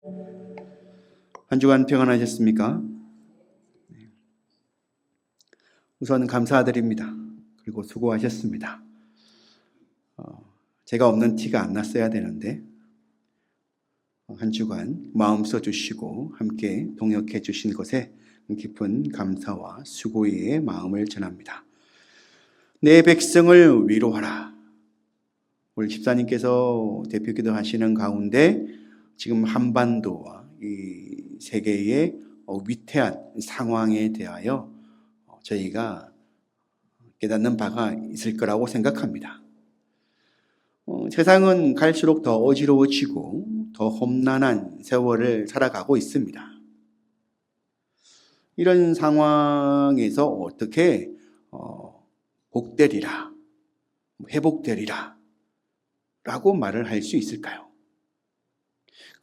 한 주간 평안하셨습니까? 우선 감사드립니다. 그리고 수고하셨습니다. 제가 없는 티가 안 났어야 되는데 한 주간 마음 써주시고 함께 동역해 주신 것에 깊은 감사와 수고의 마음을 전합니다. 내 백성을 위로하라. 오늘 집사님께서 대표기도 하시는 가운데 지금 한반도와 이 세계의 위태한 상황에 대하여 저희가 깨닫는 바가 있을 거라고 생각합니다. 세상은 갈수록 더 어지러워지고 더 험난한 세월을 살아가고 있습니다. 이런 상황에서 어떻게 복되리라, 회복되리라 라고 말을 할 수 있을까요?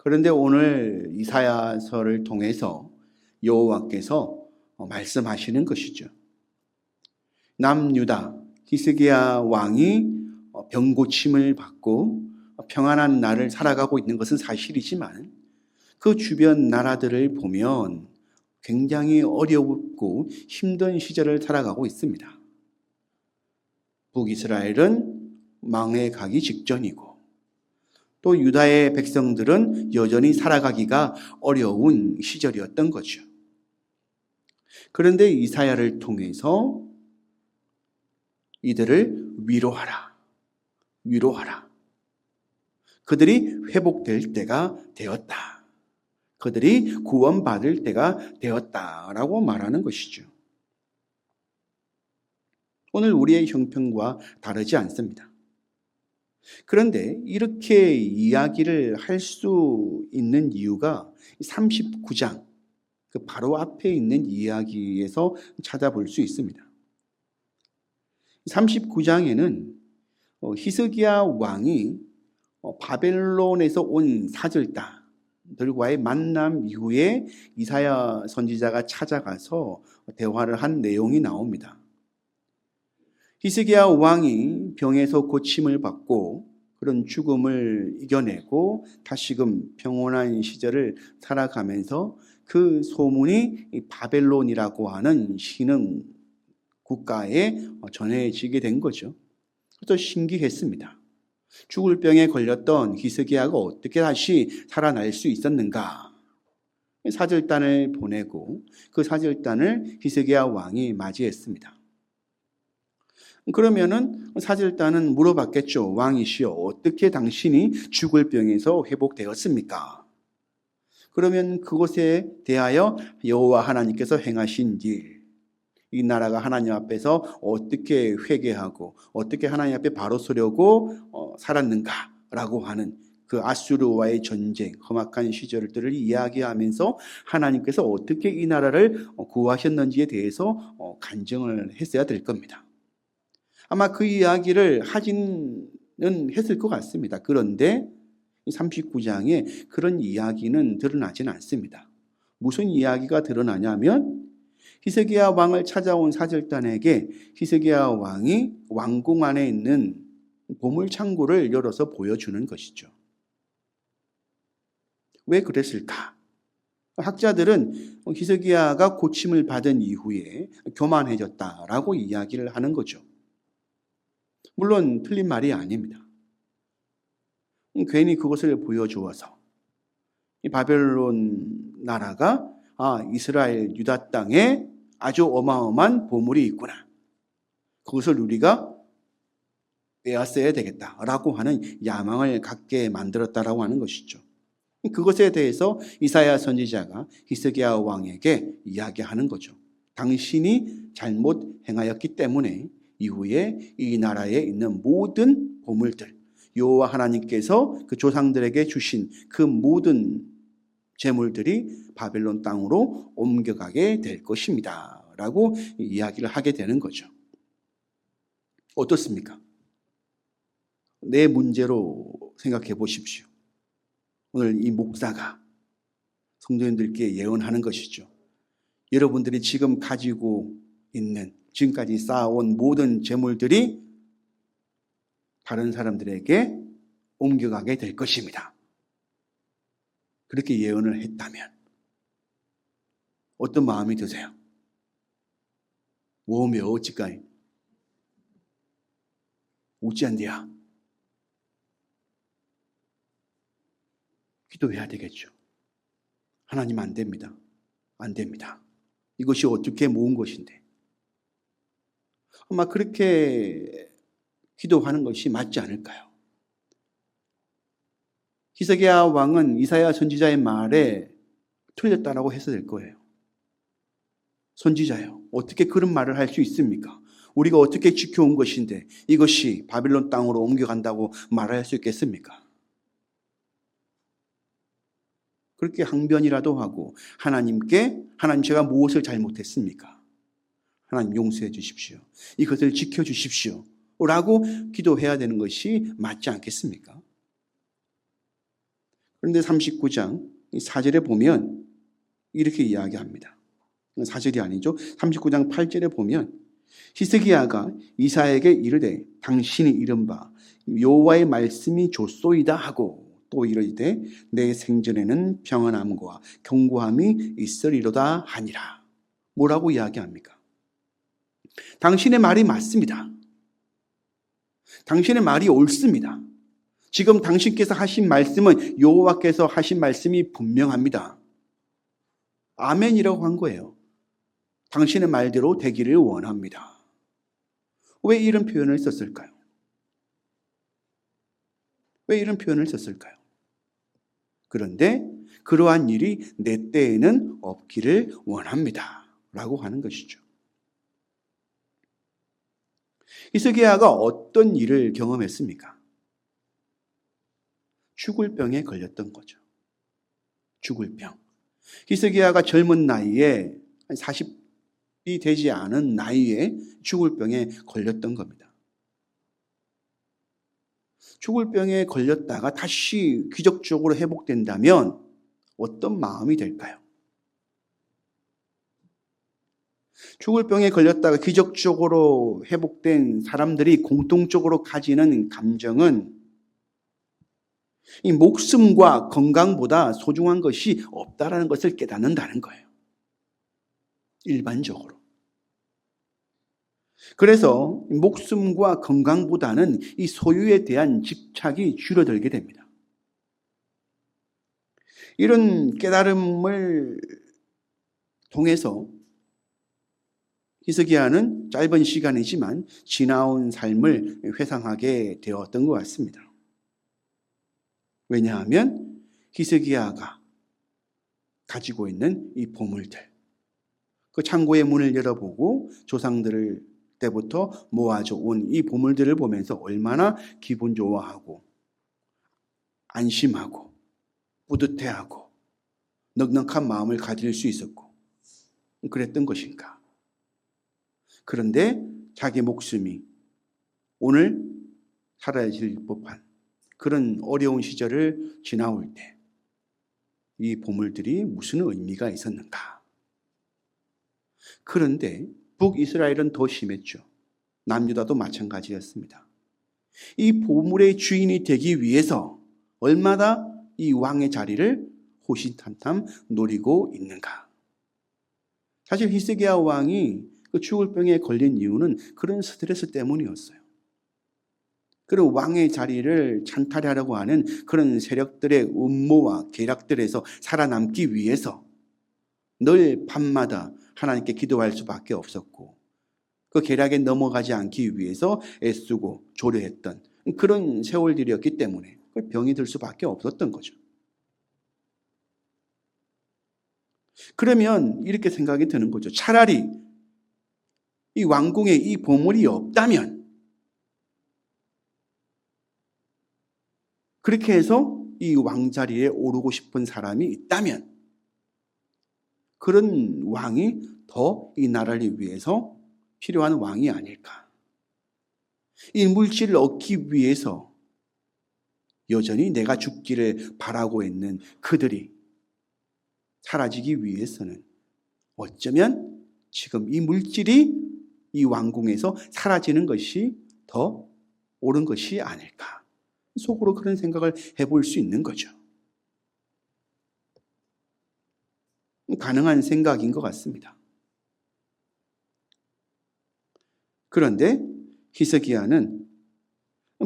그런데 오늘 이사야서를 통해서 여호와께서 말씀하시는 것이죠. 남유다 히스기야 왕이 병고침을 받고 평안한 날을 살아가고 있는 것은 사실이지만 그 주변 나라들을 보면 굉장히 어렵고 힘든 시절을 살아가고 있습니다. 북이스라엘은 망해가기 직전이고 또 유다의 백성들은 여전히 살아가기가 어려운 시절이었던 거죠. 그런데 이사야를 통해서 이들을 위로하라. 그들이 회복될 때가 되었다. 그들이 구원받을 때가 되었다라고 말하는 것이죠. 오늘 우리의 형편과 다르지 않습니다. 그런데 이렇게 이야기를 할 수 있는 이유가 39장, 그 바로 앞에 있는 이야기에서 찾아볼 수 있습니다. 39장에는 히스기야 왕이 바벨론에서 온 사절단들과의 만남 이후에 이사야 선지자가 찾아가서 대화를 한 내용이 나옵니다. 히스기야 왕이 병에서 고침을 받고 그런 죽음을 이겨내고 다시금 평온한 시절을 살아가면서 그 소문이 바벨론이라고 하는 신흥 국가에 전해지게 된 거죠. 또 신기했습니다. 죽을 병에 걸렸던 히스기야가 어떻게 다시 살아날 수 있었는가? 사절단을 보내고 그 사절단을 히스기야 왕이 맞이했습니다. 그러면은 사절단은 물어봤겠죠. 왕이시여, 어떻게 당신이 죽을 병에서 회복되었습니까? 그러면 그것에 대하여 여호와 하나님께서 행하신 일, 이 나라가 하나님 앞에서 어떻게 회개하고 어떻게 하나님 앞에 바로 서려고 살았는가라고 하는 그 아수르와의 전쟁, 험악한 시절들을 이야기하면서 하나님께서 어떻게 이 나라를 구하셨는지에 대해서 간증을 했어야 될 겁니다. 아마 그 이야기를 하지는 했을 것 같습니다. 그런데 39장에 그런 이야기는 드러나지는 않습니다. 무슨 이야기가 드러나냐면 히스기야 왕을 찾아온 사절단에게 히스기야 왕이 왕궁 안에 있는 보물창고를 열어서 보여주는 것이죠. 왜 그랬을까? 학자들은 히스기야가 고침을 받은 이후에 교만해졌다라고 이야기를 하는 거죠. 물론 틀린 말이 아닙니다. 괜히 그것을 보여주어서 이 바벨론 나라가 이스라엘 유다 땅에 아주 어마어마한 보물이 있구나. 그것을 우리가 빼앗아야 되겠다라고 하는 야망을 갖게 만들었다라고 하는 것이죠. 그것에 대해서 이사야 선지자가 히스기야 왕에게 이야기하는 거죠. 당신이 잘못 행하였기 때문에 이후에 이 나라에 있는 모든 보물들, 여호와 하나님께서 그 조상들에게 주신 그 모든 재물들이 바벨론 땅으로 옮겨가게 될 것입니다 라고 이야기를 하게 되는 거죠. 어떻습니까? 내 문제로 생각해 보십시오. 오늘 이 목사가 성도님들께 예언하는 것이죠. 여러분들이 지금 가지고 있는, 지금까지 쌓아온 모든 재물들이 다른 사람들에게 옮겨가게 될 것입니다. 그렇게 예언을 했다면 어떤 마음이 드세요? 뭐며 어찌까이? 어찌한디야? 기도해야 되겠죠. 하나님 안 됩니다. 안 됩니다. 이것이 어떻게 모은 것인데. 아마 그렇게 기도하는 것이 맞지 않을까요? 히스기야 왕은 이사야 선지자의 말에 틀렸다라고 해서 될 거예요. 선지자요, 어떻게 그런 말을 할 수 있습니까? 우리가 어떻게 지켜온 것인데 이것이 바빌론 땅으로 옮겨간다고 말할 수 있겠습니까? 그렇게 항변이라도 하고 하나님께, 하나님 제가 무엇을 잘못했습니까? 하나님 용서해 주십시오. 이것을 지켜주십시오. 라고 기도해야 되는 것이 맞지 않겠습니까? 그런데 39장 4절에 보면 이렇게 이야기합니다. 4절이 아니죠. 39장 8절에 보면 히스기야가 이사야에게 이르되 당신이 이른 바 여호와의 말씀이 좋소이다 하고 또 이르되 내 생전에는 평안함과 견고함이 있으리로다 하니라. 뭐라고 이야기합니까? 당신의 말이 맞습니다. 당신의 말이 옳습니다. 지금 당신께서 하신 말씀은 여호와께서 하신 말씀이 분명합니다. 아멘이라고 한 거예요. 당신의 말대로 되기를 원합니다. 왜 이런 표현을 썼을까요? 왜 이런 표현을 썼을까요? 그런데 그러한 일이 내 때에는 없기를 원합니다. 라고 하는 것이죠. 히스기야가 어떤 일을 경험했습니까? 죽을 병에 걸렸던 거죠. 죽을 병. 히스기야가 젊은 나이에 40이 되지 않은 나이에 죽을 병에 걸렸던 겁니다. 죽을 병에 걸렸다가 다시 기적적으로 회복된다면 어떤 마음이 될까요? 죽을 병에 걸렸다가 기적적으로 회복된 사람들이 공통적으로 가지는 감정은 이 목숨과 건강보다 소중한 것이 없다라는 것을 깨닫는다는 거예요. 일반적으로. 그래서 목숨과 건강보다는 이 소유에 대한 집착이 줄어들게 됩니다. 이런 깨달음을 통해서 히스기야는 짧은 시간이지만 지나온 삶을 회상하게 되었던 것 같습니다. 왜냐하면 히스기야가 가지고 있는 이 보물들, 그 창고의 문을 열어보고 조상들 때부터 모아져 온 이 보물들을 보면서 얼마나 기분 좋아하고 안심하고 뿌듯해하고 넉넉한 마음을 가질 수 있었고 그랬던 것인가. 그런데 자기 목숨이 오늘 사라질 법한 그런 어려운 시절을 지나올 때 이 보물들이 무슨 의미가 있었는가. 그런데 북이스라엘은 더 심했죠. 남유다도 마찬가지였습니다. 이 보물의 주인이 되기 위해서 얼마나 이 왕의 자리를 호시탐탐 노리고 있는가. 사실 히스기야 왕이 그 죽을 병에 걸린 이유는 그런 스트레스 때문이었어요. 그런 왕의 자리를 찬탈하려고 하는 그런 세력들의 음모와 계략들에서 살아남기 위해서 늘 밤마다 하나님께 기도할 수밖에 없었고 그 계략에 넘어가지 않기 위해서 애쓰고 조려했던 그런 세월들이었기 때문에 병이 들 수밖에 없었던 거죠. 그러면 이렇게 생각이 드는 거죠. 차라리 이 왕궁에 이 보물이 없다면 그렇게 해서 이 왕자리에 오르고 싶은 사람이 있다면 그런 왕이 더 이 나라를 위해서 필요한 왕이 아닐까. 이 물질을 얻기 위해서 여전히 내가 죽기를 바라고 있는 그들이 사라지기 위해서는 어쩌면 지금 이 물질이 이 왕궁에서 사라지는 것이 더 옳은 것이 아닐까. 속으로 그런 생각을 해볼 수 있는 거죠. 가능한 생각인 것 같습니다. 그런데 히스기야는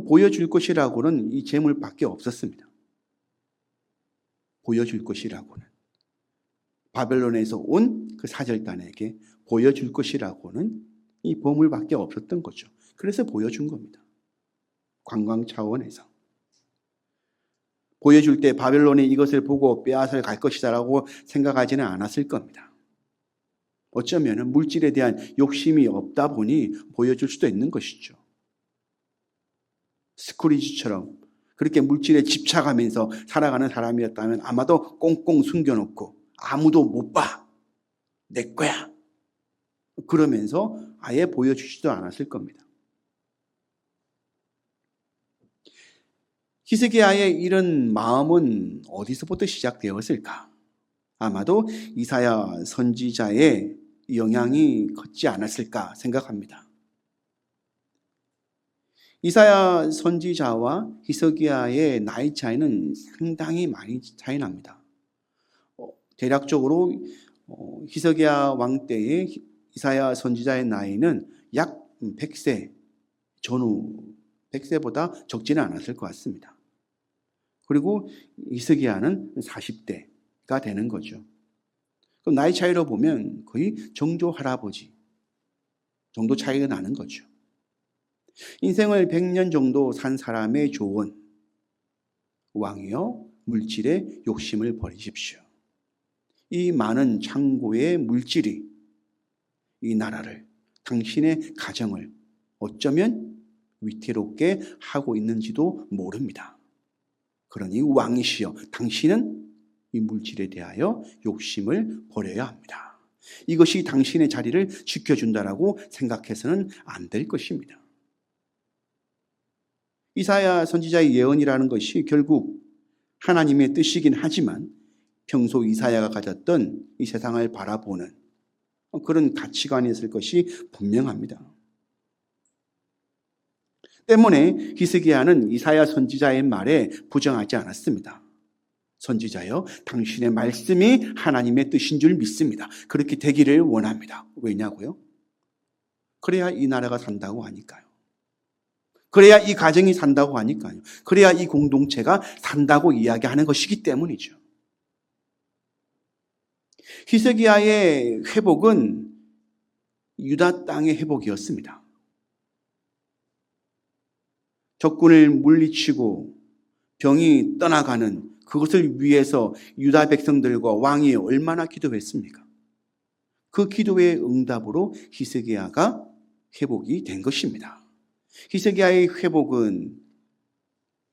보여줄 것이라고는 이 재물밖에 없었습니다. 보여줄 것이라고는 바벨론에서 온 그 사절단에게 보여줄 것이라고는 이 보물밖에 없었던 거죠. 그래서 보여준 겁니다. 관광 차원에서. 보여줄 때 바벨론이 이것을 보고 빼앗아 갈 것이다라고 생각하지는 않았을 겁니다. 어쩌면 물질에 대한 욕심이 없다 보니 보여줄 수도 있는 것이죠. 스크루지처럼 그렇게 물질에 집착하면서 살아가는 사람이었다면 아마도 꽁꽁 숨겨놓고 아무도 못 봐. 내 거야. 그러면서 아예 보여주지도 않았을 겁니다. 히스기야의 이런 마음은 어디서부터 시작되었을까? 아마도 이사야 선지자의 영향이 컸지 않았을까 생각합니다. 이사야 선지자와 히스기야의 나이 차이는 상당히 많이 차이 납니다. 대략적으로 히스기야 왕 때의 이사야 선지자의 나이는 약 100세 전후 100세보다 적지는 않았을 것 같습니다. 그리고 히스기야는 40대가 되는 거죠. 그럼 나이 차이로 보면 거의 정조 할아버지 정도 차이가 나는 거죠. 인생을 100년 정도 산 사람의 조언, 왕이여 물질에 욕심을 버리십시오. 이 많은 창고의 물질이 이 나라를, 당신의 가정을 어쩌면 위태롭게 하고 있는지도 모릅니다. 그러니 왕이시여 당신은 이 물질에 대하여 욕심을 버려야 합니다. 이것이 당신의 자리를 지켜준다라고 생각해서는 안 될 것입니다. 이사야 선지자의 예언이라는 것이 결국 하나님의 뜻이긴 하지만 평소 이사야가 가졌던 이 세상을 바라보는 그런 가치관이 있을 것이 분명합니다. 때문에 히스기야는 이사야 선지자의 말에 부정하지 않았습니다. 선지자여, 당신의 말씀이 하나님의 뜻인 줄 믿습니다. 그렇게 되기를 원합니다. 왜냐고요? 그래야 이 나라가 산다고 하니까요. 그래야 이 가정이 산다고 하니까요. 그래야 이 공동체가 산다고 이야기하는 것이기 때문이죠. 히스기야의 회복은 유다 땅의 회복이었습니다. 적군을 물리치고 병이 떠나가는 그것을 위해서 유다 백성들과 왕이 얼마나 기도했습니까? 그 기도의 응답으로 히스기야가 회복이 된 것입니다. 히스기야의 회복은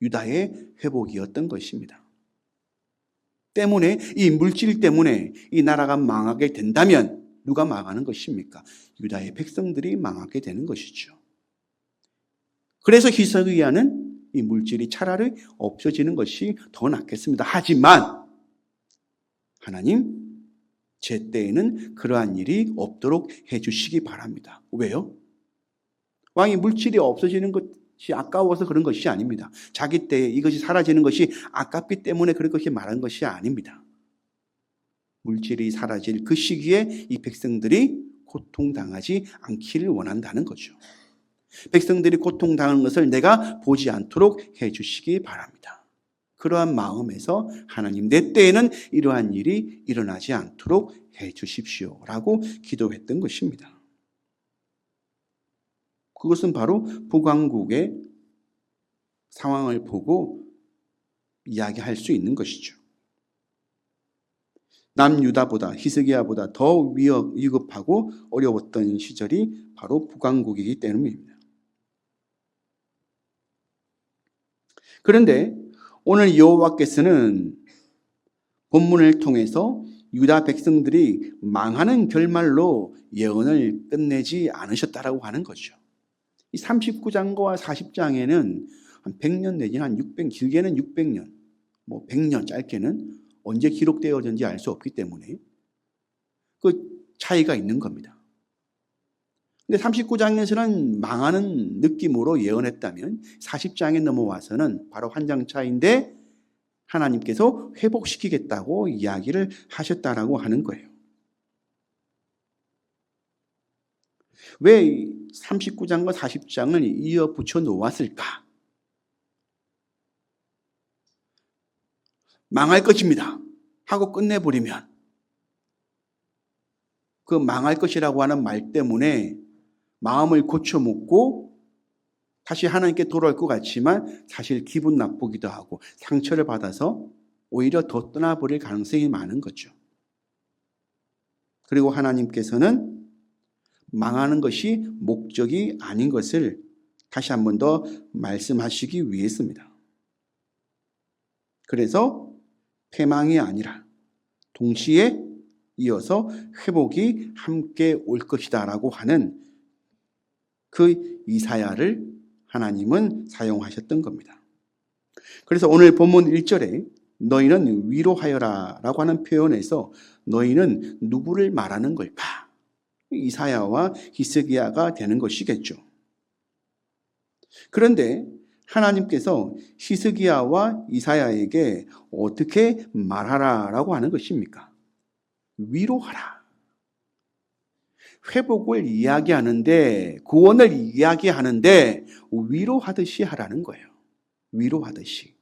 유다의 회복이었던 것입니다. 때문에 이 물질 때문에 이 나라가 망하게 된다면 누가 망하는 것입니까? 유다의 백성들이 망하게 되는 것이죠. 그래서 히스기야는 이 물질이 차라리 없어지는 것이 더 낫겠습니다. 하지만 하나님 제 때에는 그러한 일이 없도록 해주시기 바랍니다. 왜요? 왕이 물질이 없어지는 것이 아까워서 그런 것이 아닙니다. 자기 때에 이것이 사라지는 것이 아깝기 때문에 그렇게 말한 것이 아닙니다. 물질이 사라질 그 시기에 이 백성들이 고통당하지 않기를 원한다는 거죠. 백성들이 고통당하는 것을 내가 보지 않도록 해주시기 바랍니다. 그러한 마음에서 하나님 내 때에는 이러한 일이 일어나지 않도록 해주십시오 라고 기도했던 것입니다. 그것은 바로 북왕국의 상황을 보고 이야기할 수 있는 것이죠. 남유다보다 히스기야보다 더 위급하고 어려웠던 시절이 바로 북왕국이기 때문입니다. 그런데 오늘 여호와께서는 본문을 통해서 유다 백성들이 망하는 결말로 예언을 끝내지 않으셨다라고 하는 거죠. 이 39장과 40장에는 한 100년 내지는 한 600, 길게는 600년, 100년 짧게는 언제 기록되어졌는지 알 수 없기 때문에 그 차이가 있는 겁니다. 근데 39장에서는 망하는 느낌으로 예언했다면 40장에 넘어와서는 바로 한 장 차이인데 하나님께서 회복시키겠다고 이야기를 하셨다라고 하는 거예요. 왜 39장과 40장을 이어 붙여 놓았을까? 망할 것입니다 하고 끝내버리면 그 망할 것이라고 하는 말 때문에 마음을 고쳐먹고 다시 하나님께 돌아올 것 같지만 사실 기분 나쁘기도 하고 상처를 받아서 오히려 더 떠나버릴 가능성이 많은 거죠. 그리고 하나님께서는 망하는 것이 목적이 아닌 것을 다시 한 번 더 말씀하시기 위해서입니다. 그래서 패망이 아니라 동시에 이어서 회복이 함께 올 것이다 라고 하는 그 이사야를 하나님은 사용하셨던 겁니다. 그래서 오늘 본문 1절에 너희는 위로하여라 라고 하는 표현에서 너희는 누구를 말하는 걸까? 이사야와 히스기야가 되는 것이겠죠. 그런데 하나님께서 히스기야와 이사야에게 어떻게 말하라라고 하는 것입니까? 위로하라. 회복을 이야기하는데, 구원을 이야기하는데 위로하듯이 하라는 거예요. 위로하듯이.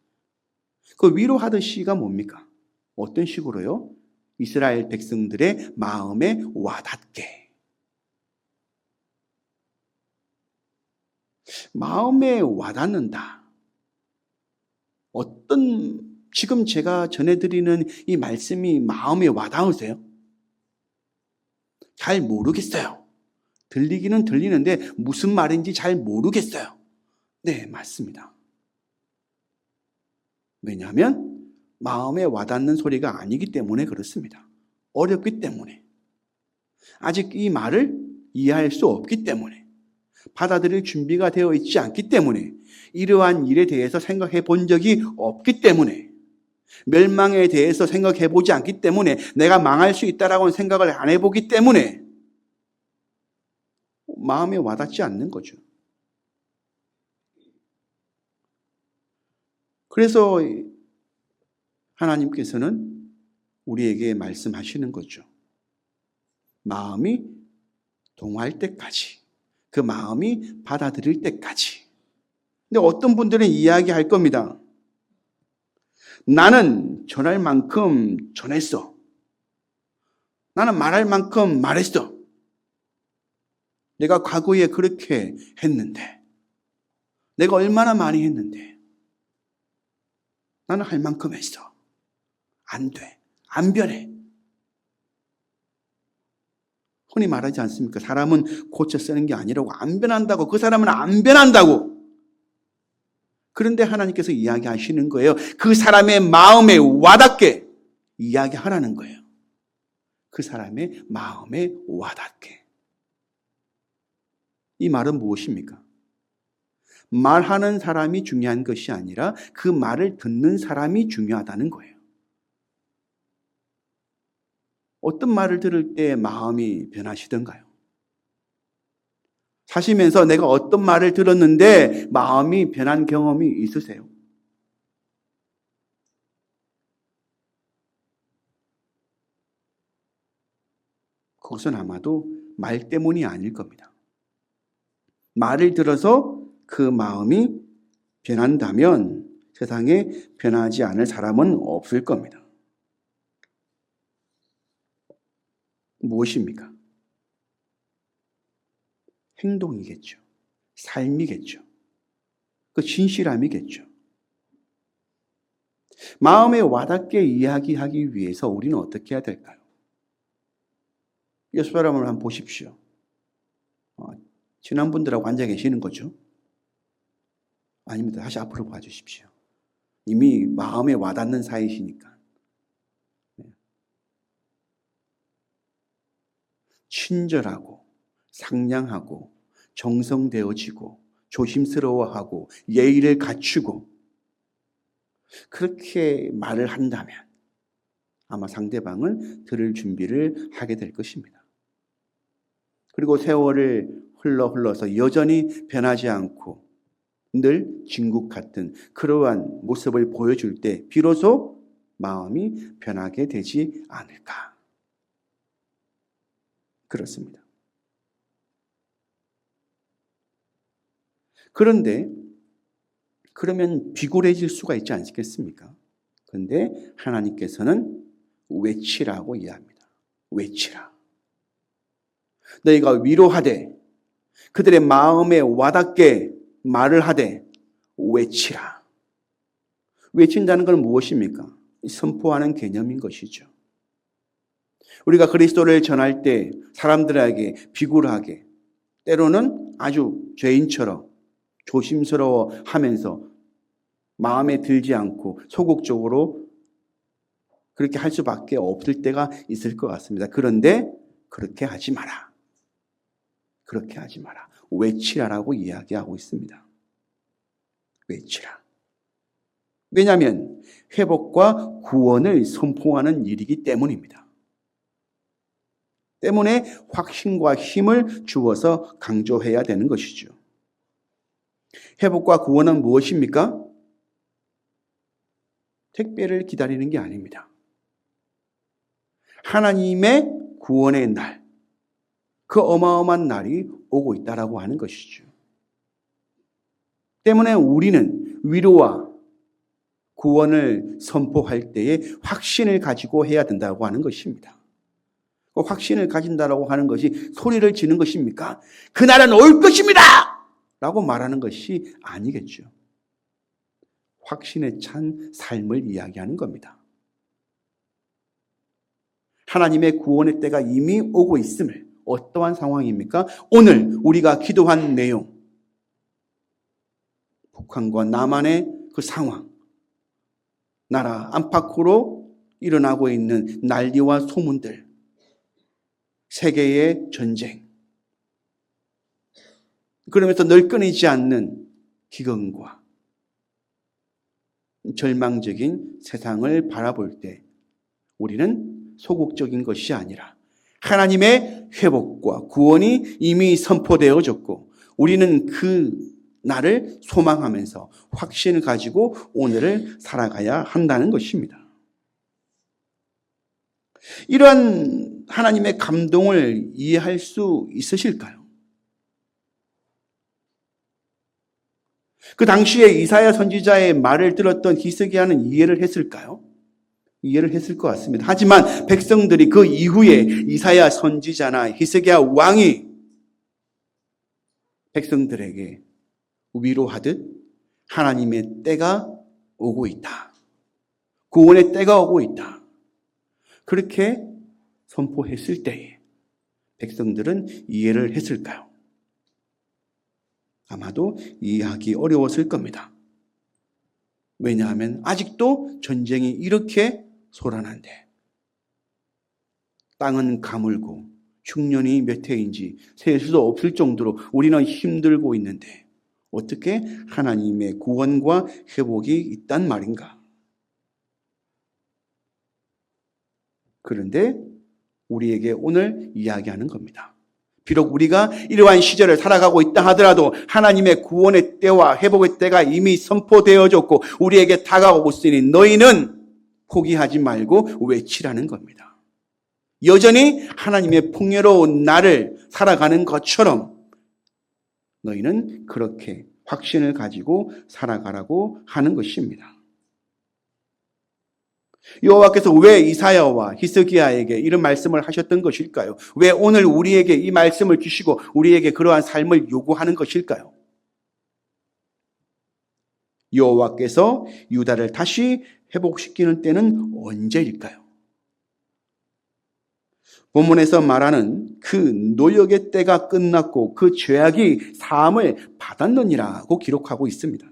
그 위로하듯이가 뭡니까? 어떤 식으로요? 이스라엘 백성들의 마음에 와닿게. 마음에 와닿는다. 지금 제가 전해드리는 이 말씀이 마음에 와닿으세요? 잘 모르겠어요. 들리기는 들리는데 무슨 말인지 잘 모르겠어요. 네, 맞습니다. 왜냐하면 마음에 와닿는 소리가 아니기 때문에 그렇습니다. 어렵기 때문에. 아직 이 말을 이해할 수 없기 때문에. 받아들일 준비가 되어 있지 않기 때문에. 이러한 일에 대해서 생각해 본 적이 없기 때문에. 멸망에 대해서 생각해 보지 않기 때문에, 내가 망할 수 있다라고는 생각을 안 해보기 때문에 마음에 와닿지 않는 거죠. 그래서 하나님께서는 우리에게 말씀하시는 거죠. 마음이 동할 때까지, 그 마음이 받아들일 때까지. 근데 어떤 분들은 이야기할 겁니다. 나는 전할 만큼 전했어. 나는 말할 만큼 말했어. 내가 과거에 그렇게 했는데, 내가 얼마나 많이 했는데, 나는 할 만큼 했어. 안 돼. 안 변해. 흔히 말하지 않습니까? 사람은 고쳐 쓰는 게 아니라고. 안 변한다고. 그 사람은 안 변한다고. 그런데 하나님께서 이야기하시는 거예요. 그 사람의 마음에 와닿게 이야기하라는 거예요. 그 사람의 마음에 와닿게. 이 말은 무엇입니까? 말하는 사람이 중요한 것이 아니라 그 말을 듣는 사람이 중요하다는 거예요. 어떤 말을 들을 때 마음이 변하시던가요? 사시면서 내가 어떤 말을 들었는데 마음이 변한 경험이 있으세요? 그것은 아마도 말 때문이 아닐 겁니다. 말을 들어서 그 마음이 변한다면 세상에 변하지 않을 사람은 없을 겁니다. 무엇입니까? 행동이겠죠. 삶이겠죠. 그 진실함이겠죠. 마음에 와닿게 이야기하기 위해서 우리는 어떻게 해야 될까요? 옆 사람을 한번 보십시오. 친한 분들하고 앉아 계시는 거죠? 아닙니다. 다시 앞으로 봐주십시오. 이미 마음에 와닿는 사이시니까. 친절하고 상냥하고 정성되어지고 조심스러워하고 예의를 갖추고 그렇게 말을 한다면 아마 상대방은 들을 준비를 하게 될 것입니다. 그리고 세월을 흘러서 여전히 변하지 않고 늘 진국 같은 그러한 모습을 보여줄 때 비로소 마음이 변하게 되지 않을까. 그렇습니다. 그런데 그러면 비굴해질 수가 있지 않겠습니까? 그런데 하나님께서는 외치라고 이야기합니다. 외치라. 너희가 위로하되 그들의 마음에 와닿게 말을 하되 외치라. 외친다는 건 무엇입니까? 선포하는 개념인 것이죠. 우리가 그리스도를 전할 때 사람들에게 비굴하게 때로는 아주 죄인처럼 조심스러워 하면서 마음에 들지 않고 소극적으로 그렇게 할 수밖에 없을 때가 있을 것 같습니다. 그런데 그렇게 하지 마라. 그렇게 하지 마라. 외치라라고 이야기하고 있습니다. 외치라. 왜냐하면 회복과 구원을 선포하는 일이기 때문입니다. 때문에 확신과 힘을 주어서 강조해야 되는 것이죠. 회복과 구원은 무엇입니까? 택배를 기다리는 게 아닙니다. 하나님의 구원의 날, 그 어마어마한 날이 오고 있다라고 하는 것이죠. 때문에 우리는 위로와 구원을 선포할 때에 확신을 가지고 해야 된다고 하는 것입니다. 그 확신을 가진다라고 하는 것이 소리를 지는 것입니까? 그날은 올 것입니다! 라고 말하는 것이 아니겠죠. 확신에 찬 삶을 이야기하는 겁니다. 하나님의 구원의 때가 이미 오고 있음을, 어떠한 상황입니까? 오늘 우리가 기도한 내용, 북한과 남한의 그 상황, 나라 안팎으로 일어나고 있는 난리와 소문들, 세계의 전쟁, 그러면서 늘 끊이지 않는 기근과 절망적인 세상을 바라볼 때 우리는 소극적인 것이 아니라 하나님의 회복과 구원이 이미 선포되어졌고 우리는 그 날을 소망하면서 확신을 가지고 오늘을 살아가야 한다는 것입니다. 이러한 하나님의 감동을 이해할 수 있으실까요? 그 당시에 이사야 선지자의 말을 들었던 히스기야는 이해를 했을까요? 이해를 했을 것 같습니다. 하지만 백성들이 그 이후에 이사야 선지자나 히스기야 왕이 백성들에게 위로하듯 하나님의 때가 오고 있다. 구원의 때가 오고 있다. 그렇게 선포했을 때에 백성들은 이해를 했을까요? 아마도 이해하기 어려웠을 겁니다. 왜냐하면 아직도 전쟁이 이렇게 소란한데 땅은 가물고 흉년이 몇 해인지 셀 수도 없을 정도로 우리는 힘들고 있는데 어떻게 하나님의 구원과 회복이 있단 말인가? 그런데 우리에게 오늘 이야기하는 겁니다. 비록 우리가 이러한 시절을 살아가고 있다 하더라도 하나님의 구원의 때와 회복의 때가 이미 선포되어졌고 우리에게 다가오고 있으니 너희는 포기하지 말고 외치라는 겁니다. 여전히 하나님의 풍요로운 날을 살아가는 것처럼 너희는 그렇게 확신을 가지고 살아가라고 하는 것입니다. 여호와께서 왜 이사야와 히스기야에게 이런 말씀을 하셨던 것일까요? 왜 오늘 우리에게 이 말씀을 주시고 우리에게 그러한 삶을 요구하는 것일까요? 여호와께서 유다를 다시 회복시키는 때는 언제일까요? 본문에서 말하는 그 노역의 때가 끝났고 그 죄악이 사함을 받았느니라고 기록하고 있습니다.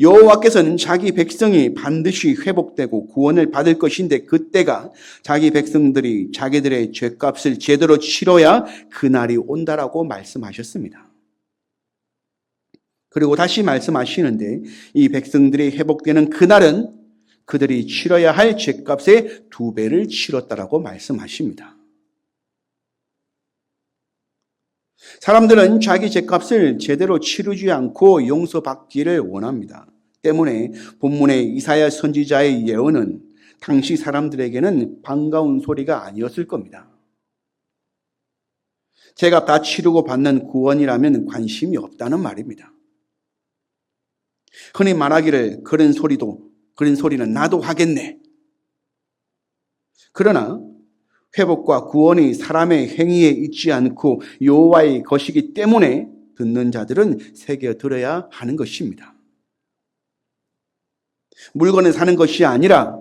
여호와께서는 자기 백성이 반드시 회복되고 구원을 받을 것인데 그때가 자기 백성들이 자기들의 죄값을 제대로 치러야 그날이 온다라고 말씀하셨습니다. 그리고 다시 말씀하시는데 이 백성들이 회복되는 그날은 그들이 치러야 할 죄값의 2배를 치렀다라고 말씀하십니다. 사람들은 자기 죄값을 제대로 치르지 않고 용서받기를 원합니다. 때문에 본문의 이사야 선지자의 예언은 당시 사람들에게는 반가운 소리가 아니었을 겁니다. 죄값 다 치르고 받는 구원이라면 관심이 없다는 말입니다. 흔히 말하기를 그런 소리는 나도 하겠네. 그러나 회복과 구원이 사람의 행위에 있지 않고 여호와의 것이기 때문에 듣는 자들은 새겨 들어야 하는 것입니다. 물건을 사는 것이 아니라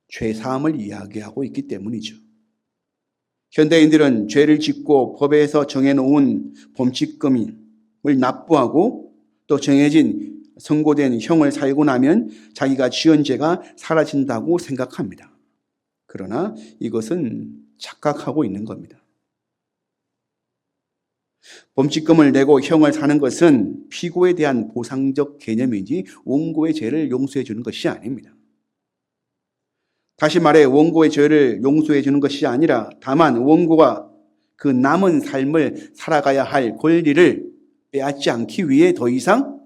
죄 사함을 이야기하고 있기 때문이죠. 현대인들은 죄를 짓고 법에서 정해놓은 범칙금을 납부하고 또 정해진 선고된 형을 살고 나면 자기가 지은 죄가 사라진다고 생각합니다. 그러나 이것은 착각하고 있는 겁니다. 범칙금을 내고 형을 사는 것은 피고에 대한 보상적 개념이지 원고의 죄를 용서해 주는 것이 아닙니다. 다시 말해 원고의 죄를 용서해 주는 것이 아니라 다만 원고가 그 남은 삶을 살아가야 할 권리를 빼앗지 않기 위해 더 이상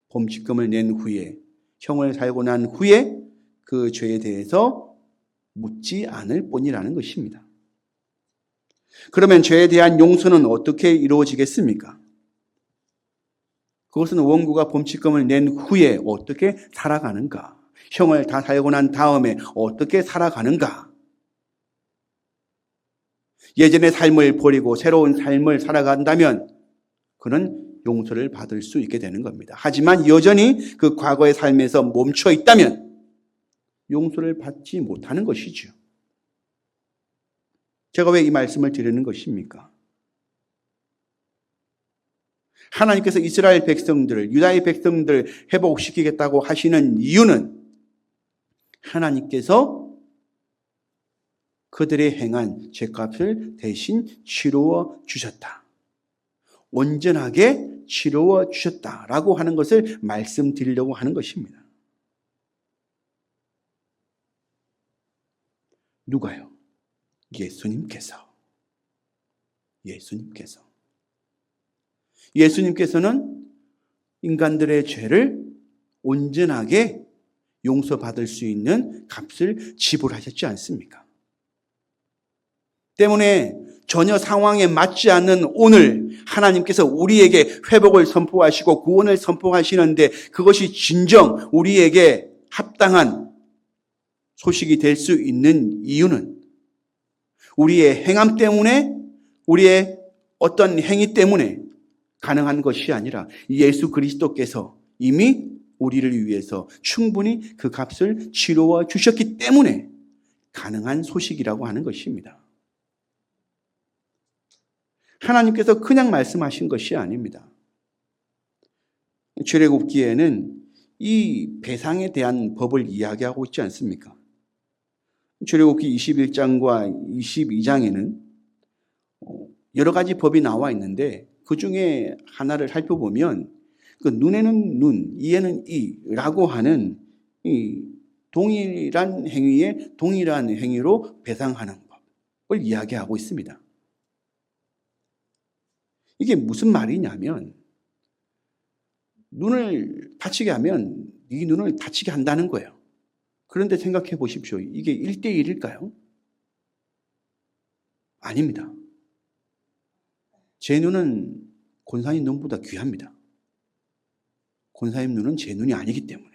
범칙금을 낸 후에 형을 살고 난 후에 그 죄에 대해서 묻지 않을 뿐이라는 것입니다. 그러면 죄에 대한 용서는 어떻게 이루어지겠습니까? 그것은 원고가 범칙금을 낸 후에 어떻게 살아가는가? 형을 다 살고 난 다음에 어떻게 살아가는가? 예전의 삶을 버리고 새로운 삶을 살아간다면 그는 용서를 받을 수 있게 되는 겁니다. 하지만 여전히 그 과거의 삶에서 멈춰 있다면 용서를 받지 못하는 것이죠. 제가 왜 이 말씀을 드리는 것입니까? 하나님께서 이스라엘 백성들을, 유다의 백성들을 회복시키겠다고 하시는 이유는 하나님께서 그들의 행한 죄값을 대신 치루어 주셨다. 온전하게 치루어 주셨다라고 하는 것을 말씀드리려고 하는 것입니다. 누가요? 예수님께서는 인간들의 죄를 온전하게 용서받을 수 있는 값을 지불하셨지 않습니까? 때문에 전혀 상황에 맞지 않는 오늘 하나님께서 우리에게 회복을 선포하시고 구원을 선포하시는데 그것이 진정 우리에게 합당한 소식이 될 수 있는 이유는 우리의 행함 때문에, 우리의 어떤 행위 때문에 가능한 것이 아니라 예수 그리스도께서 이미 우리를 위해서 충분히 그 값을 치루어 주셨기 때문에 가능한 소식이라고 하는 것입니다. 하나님께서 그냥 말씀하신 것이 아닙니다. 출애굽기에는 이 배상에 대한 법을 이야기하고 있지 않습니까? 출애굽기 21장과 22장에는 여러 가지 법이 나와 있는데 그 중에 하나를 살펴보면 그 눈에는 눈, 이에는 이라고 하는 이 동일한 행위에 동일한 행위로 배상하는 법을 이야기하고 있습니다. 이게 무슨 말이냐면 눈을 다치게 하면 이 눈을 다치게 한다는 거예요. 그런데 생각해 보십시오. 이게 1대1일까요? 아닙니다. 제 눈은 권사님 눈보다 귀합니다. 권사님 눈은 제 눈이 아니기 때문에.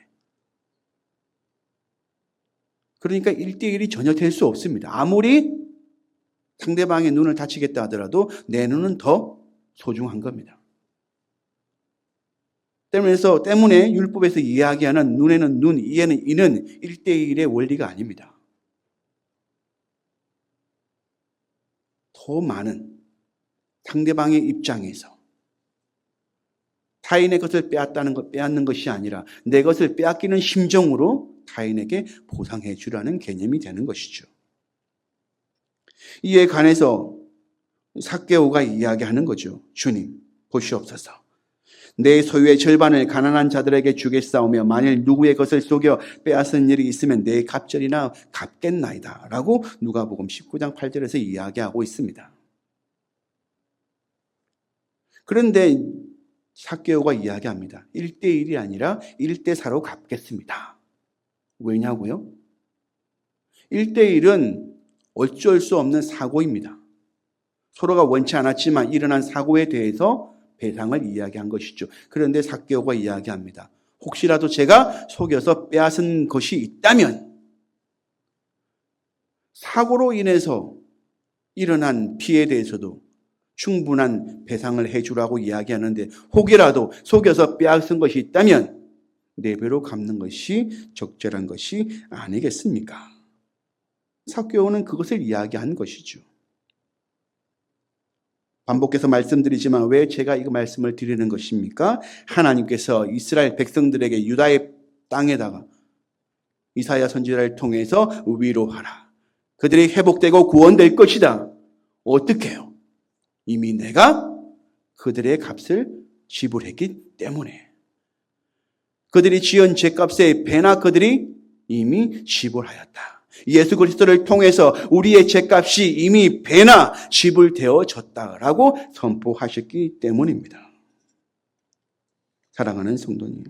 그러니까 1대1이 전혀 될 수 없습니다. 아무리 상대방의 눈을 다치겠다 하더라도 내 눈은 더 소중한 겁니다. 때문에 율법에서 이야기하는 눈에는 눈, 이에는 이는 1대1의 원리가 아닙니다. 더 많은 상대방의 입장에서 타인의 것을 빼앗는 것이 아니라 내 것을 빼앗기는 심정으로 타인에게 보상해 주라는 개념이 되는 것이죠. 이에 관해서 삭개오가 이야기하는 거죠. 주님, 보시옵소서. 내 소유의 절반을 가난한 자들에게 주겠사오며 만일 누구의 것을 속여 빼앗은 일이 있으면 내 갑절이나 갚겠나이다 라고 누가복음 19장 8절에서 이야기하고 있습니다. 그런데 삭개오가 이야기합니다. 1대1이 아니라 1대4로 갚겠습니다. 왜냐고요? 1대1은 어쩔 수 없는 사고입니다. 서로가 원치 않았지만 일어난 사고에 대해서 배상을 이야기한 것이죠. 그런데 삭개오가 이야기합니다. 혹시라도 제가 속여서 빼앗은 것이 있다면 사고로 인해서 일어난 피해에 대해서도 충분한 배상을 해주라고 이야기하는데 혹이라도 속여서 빼앗은 것이 있다면 4배로 갚는 것이 적절한 것이 아니겠습니까? 삭개오는 그것을 이야기한 것이죠. 반복해서 말씀드리지만 왜 제가 이 말씀을 드리는 것입니까? 하나님께서 이스라엘 백성들에게 유다의 땅에다가 이사야 선지자를 통해서 위로하라. 그들이 회복되고 구원될 것이다. 어떻게 해요? 이미 내가 그들의 값을 지불했기 때문에. 그들이 지은 죄값의 배나 그들이 이미 지불하였다. 예수 그리스도를 통해서 우리의 죄값이 이미 배나 지불되어졌다라고 선포하셨기 때문입니다. 사랑하는 성도님,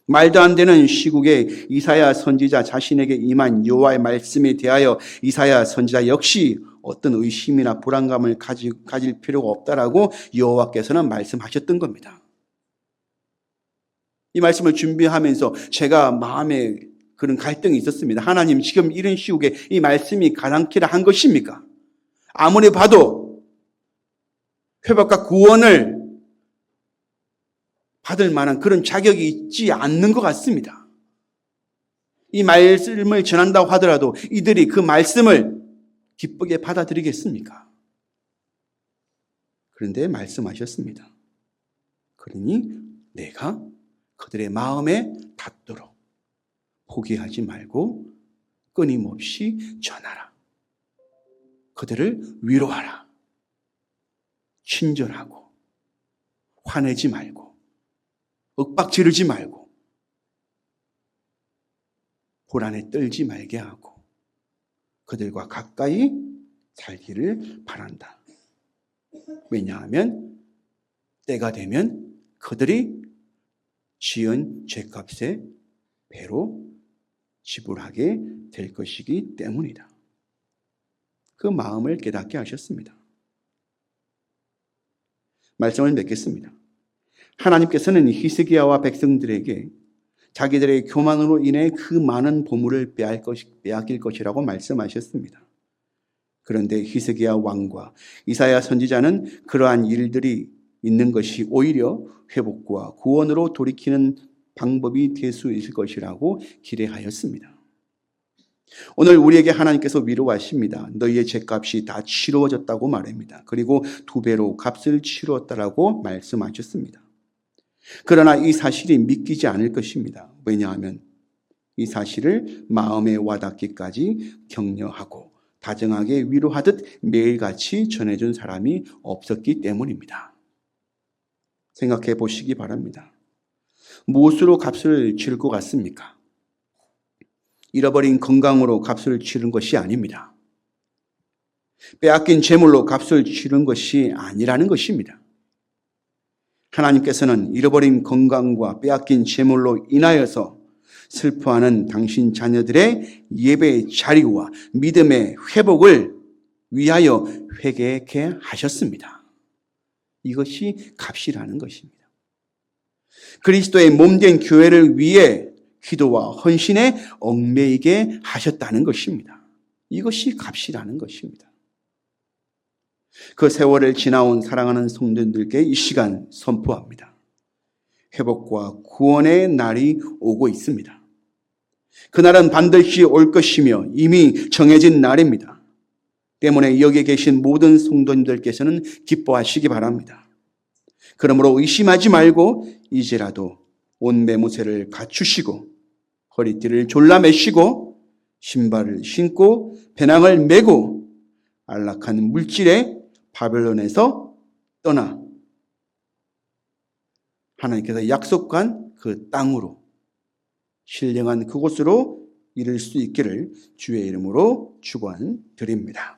말도 안 되는 시국에 이사야 선지자 자신에게 임한 여호와의 말씀에 대하여 이사야 선지자 역시 어떤 의심이나 불안감을 가질 필요가 없다라고 여호와께서는 말씀하셨던 겁니다. 이 말씀을 준비하면서 제가 마음에 그런 갈등이 있었습니다. 하나님, 지금 이런 시국에 이 말씀이 가당키라 한 것입니까? 아무리 봐도 회복과 구원을 받을 만한 그런 자격이 있지 않는 것 같습니다. 이 말씀을 전한다고 하더라도 이들이 그 말씀을 기쁘게 받아들이겠습니까? 그런데 말씀하셨습니다. 그러니 내가 그들의 마음에 닿도록 포기하지 말고 끊임없이 전하라. 그들을 위로하라. 친절하고 화내지 말고 윽박 지르지 말고 불안에 떨지 말게 하고 그들과 가까이 살기를 바란다. 왜냐하면 때가 되면 그들이 지은 죄값의 배로 지불하게 될 것이기 때문이다. 그 마음을 깨닫게 하셨습니다. 말씀을 맺겠습니다. 하나님께서는 히스기야와 백성들에게 자기들의 교만으로 인해 그 많은 보물을 빼앗길 것이라고 말씀하셨습니다. 그런데 히스기야 왕과 이사야 선지자는 그러한 일들이 있는 것이 오히려 회복과 구원으로 돌이키는 방법이 될 수 있을 것이라고 기대하였습니다. 오늘 우리에게 하나님께서 위로하십니다. 너희의 죄값이 다 치루어졌다고 말합니다. 그리고 2배로 값을 치루었다라고 말씀하셨습니다. 그러나 이 사실이 믿기지 않을 것입니다. 왜냐하면 이 사실을 마음에 와닿기까지 격려하고 다정하게 위로하듯 매일같이 전해준 사람이 없었기 때문입니다. 생각해 보시기 바랍니다. 무엇으로 값을 치를 것 같습니까? 잃어버린 건강으로 값을 치른 것이 아닙니다. 빼앗긴 재물로 값을 치른 것이 아니라는 것입니다. 하나님께서는 잃어버린 건강과 빼앗긴 재물로 인하여서 슬퍼하는 당신 자녀들의 예배의 자리와 믿음의 회복을 위하여 회개케 하셨습니다. 이것이 값이라는 것입니다. 그리스도의 몸된 교회를 위해 기도와 헌신에 얽매이게 하셨다는 것입니다. 이것이 값이라는 것입니다. 그 세월을 지나온 사랑하는 성도들께 이 시간 선포합니다. 회복과 구원의 날이 오고 있습니다. 그날은 반드시 올 것이며 이미 정해진 날입니다. 때문에 여기 계신 모든 성도님들께서는 기뻐하시기 바랍니다. 그러므로 의심하지 말고 이제라도 온 매무새를 갖추시고 허리띠를 졸라매시고 신발을 신고 배낭을 메고 안락한 물질의 바벨론에서 떠나 하나님께서 약속한 그 땅으로 신령한 그곳으로 이를 수 있기를 주의 이름으로 축원드립니다.